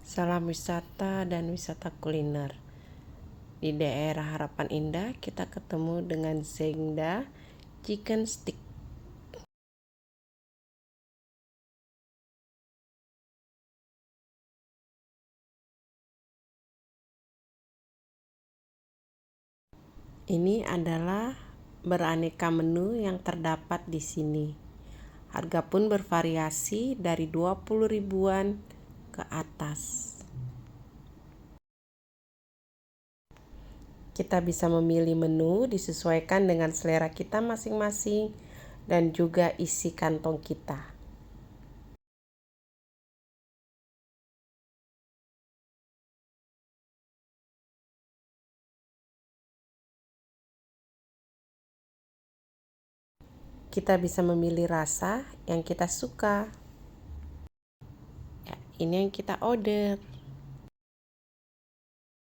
Salam wisata dan wisata kuliner. Di daerah Harapan Indah kita ketemu dengan Zengda Chicken Stick. Ini adalah beraneka menu yang terdapat di sini. Harga pun bervariasi dari 20 ribuan ke atas. Kita bisa memilih menu disesuaikan dengan selera kita masing-masing dan juga isi kantong kita. Kita bisa memilih rasa yang kita suka. Ya, ini yang kita order.